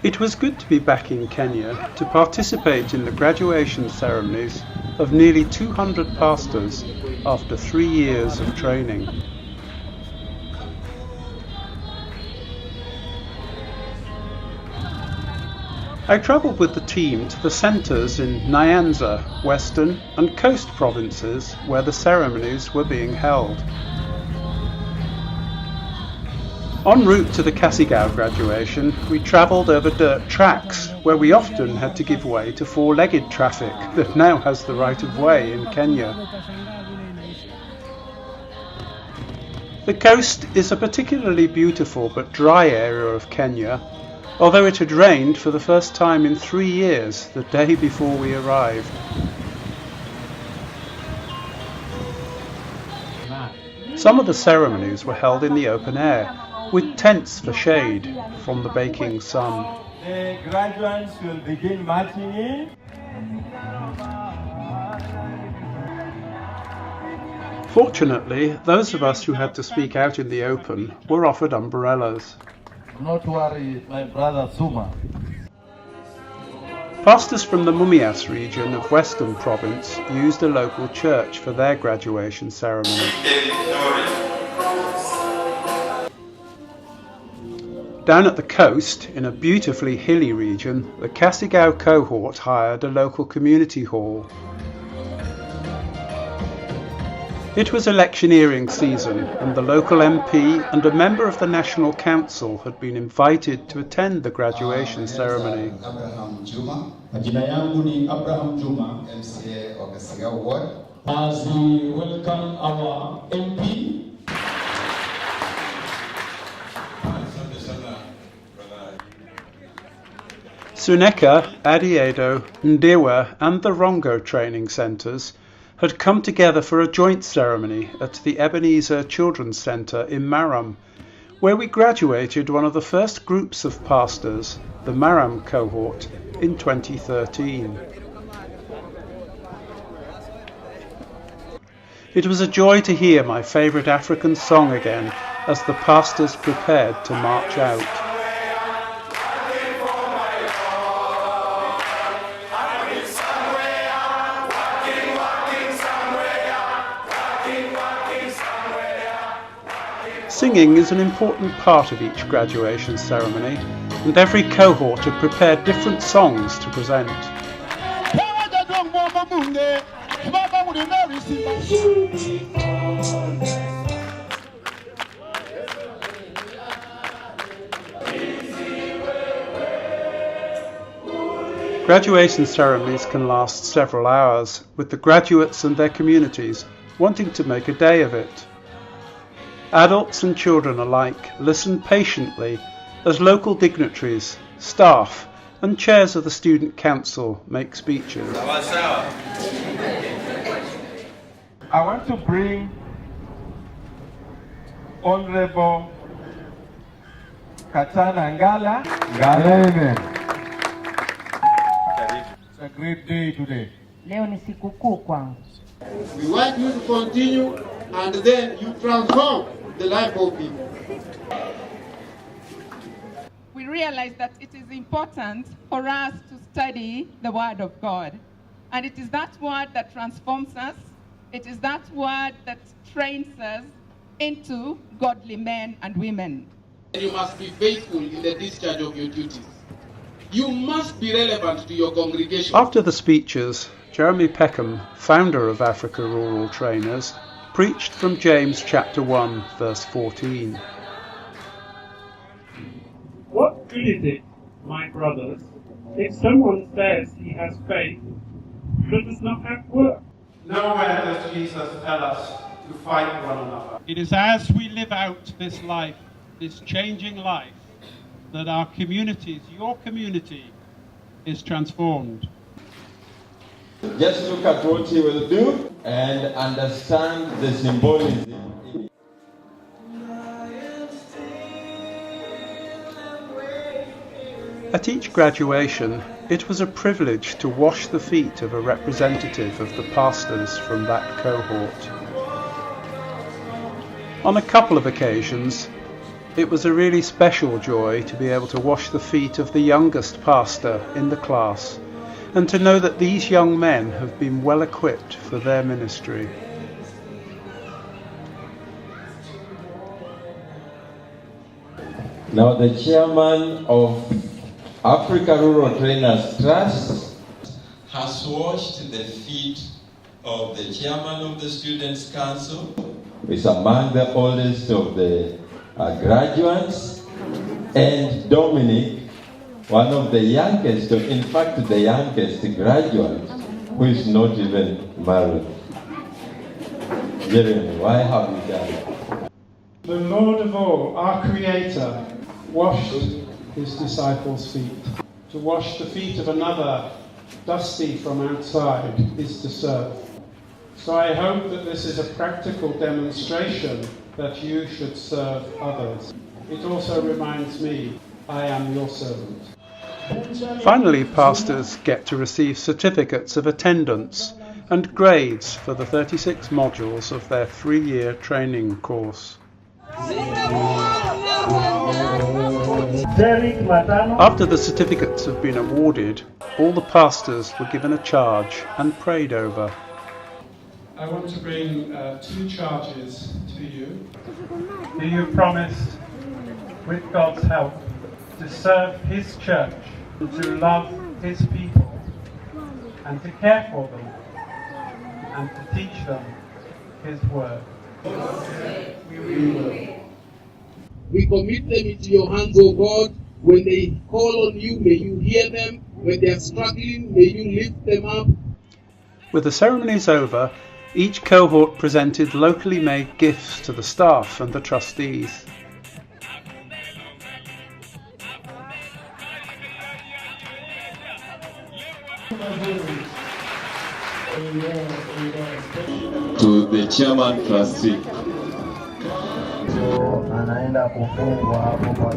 It was good to be back in Kenya to participate in the graduation ceremonies of nearly 200 pastors after 3 years of training. I travelled with the team to the centres in Nyanza, Western and Coast provinces where the ceremonies were being held. En route to the Kasigao graduation, we travelled over dirt tracks where we often had to give way to four-legged traffic that now has the right of way in Kenya. The coast is a particularly beautiful but dry area of Kenya, although it had rained for the first time in 3 years the day before we arrived. Some of the ceremonies were held in the open air, with tents for shade from the baking sun. The graduates will begin marching in. Fortunately, those of us who had to speak out in the open were offered umbrellas. Not worry, my brother Suma. Pastors from the Mumias region of Western Province used a local church for their graduation ceremony. Down at the coast, in a beautifully hilly region, the Kasigao cohort hired a local community hall. It was electioneering season and the local MP and a member of the National Council had been invited to attend the graduation ceremony. Majina yangu ni Abraham Juma, MCA of Kasigao Ward. As we welcome our MP. Suneka, Adiedo, Ndewa and the Rongo training centres had come together for a joint ceremony at the Ebenezer Children's Centre in Maram, where we graduated one of the first groups of pastors, the Maram cohort, in 2013. It was a joy to hear my favourite African song again as the pastors prepared to march out. Singing is an important part of each graduation ceremony, and every cohort had prepared different songs to present. Graduation ceremonies can last several hours, with the graduates and their communities wanting to make a day of it. Adults and children alike listen patiently as local dignitaries, staff and chairs of the Student Council make speeches. I want to bring Honorable Katana Ngala. It's a great day today. Leo ni sikukuu kwangu. We want you to continue and then you transform the life of people. We realize that it is important for us to study the Word of God. And it is that Word that transforms us. It is that Word that trains us into godly men and women. You must be faithful in the discharge of your duties. You must be relevant to your congregation. After the speeches, Jeremy Peckham, founder of Africa Rural Trainers, preached from James chapter 1, verse 14. What good is it, my brothers, if someone says he has faith but does not have work? Nowhere does Jesus tell us to fight one another. It is as we live out this life, this changing life, that our communities, your community, is transformed. Just look at what he will do and understand the symbolism. At each graduation, it was a privilege to wash the feet of a representative of the pastors from that cohort. On a couple of occasions, It was a really special joy to be able to wash the feet of the youngest pastor in the class and to know that these young men have been well equipped for their ministry. Now the chairman of Africa Rural Trainers Trust has washed the feet of the chairman of the Students' Council, who is among the oldest of the graduates, and Dominic, one of the youngest, in fact the youngest graduate, who is not even married. Jeremy, why have you done it? The Lord of all, our Creator, washed his disciples' feet. To wash the feet of another, dusty from outside, is to serve. So I hope that this is a practical demonstration that you should serve others. It also reminds me, I am your servant. Finally, pastors get to receive certificates of attendance and grades for the 36 modules of their 3-year training course. After the certificates have been awarded, all the pastors were given a charge and prayed over. I want to bring 2 charges to you. Do you promise, with God's help, to serve His church, to love His people, and to care for them, and to teach them His word? We will. We commit them into your hands, O God. When they call on you, may you hear them. When they are struggling, may you lift them up. With the ceremonies over, each cohort presented locally made gifts to the staff and the trustees. To the chairman trustee. Anaenda kufungwa hapo kwa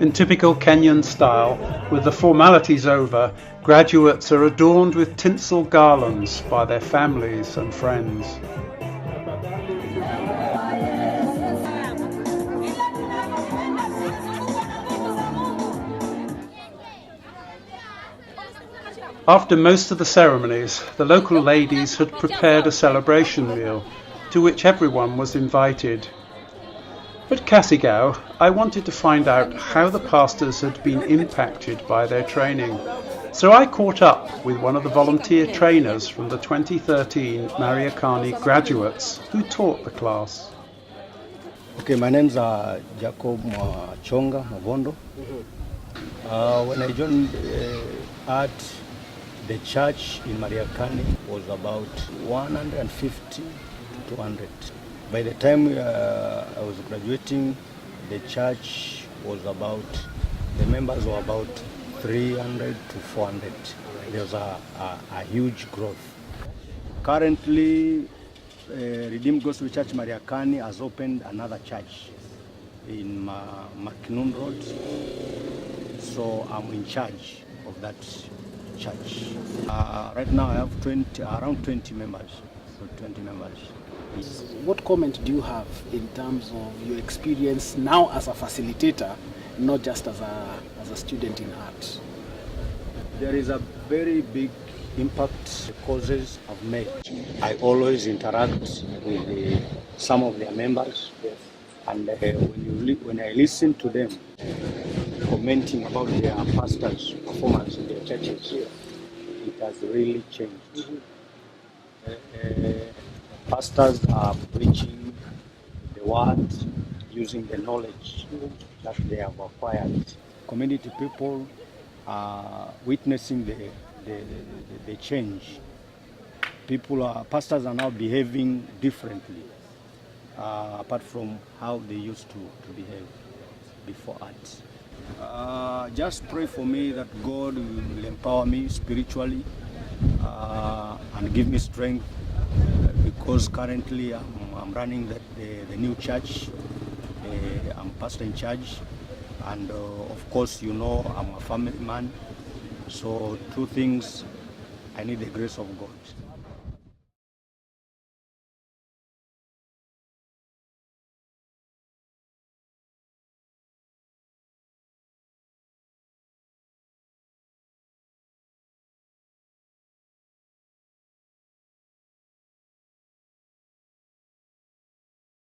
In typical Kenyan style, with the formalities over, graduates are adorned with tinsel garlands by their families and friends. After most of the ceremonies, the local ladies had prepared a celebration meal, to which everyone was invited. At Kasigao, I wanted to find out how the pastors had been impacted by their training. So I caught up with one of the volunteer trainers from the 2013 Mariakani graduates who taught the class. Okay, my name's Jacob Chonga Mavondo. When I joined art, the church in Mariakani was about 150 to 200. By the time I was graduating, the church was the members were about 300 to 400. There was a huge growth. Currently, Redeemed Gospel Church Mariakani has opened another church in Makinun Road. So I'm in charge of that church. Right now I have around 20 members. What comment do you have in terms of your experience now as a facilitator, not just as a student in art? There is a very big impact the causes have made. I always interact with some of their members, and when I listen to them commenting about their pastors' performance in their churches, it has really changed. Pastors are preaching the word using the knowledge that they have acquired. Community people are witnessing the change. Pastors are now behaving differently, apart from how they used to behave before art. Just pray for me that God will empower me spiritually and give me strength, because currently I'm running the new church. I'm pastor in charge, and of course, you know, I'm a family man. So 2 things I need the grace of God.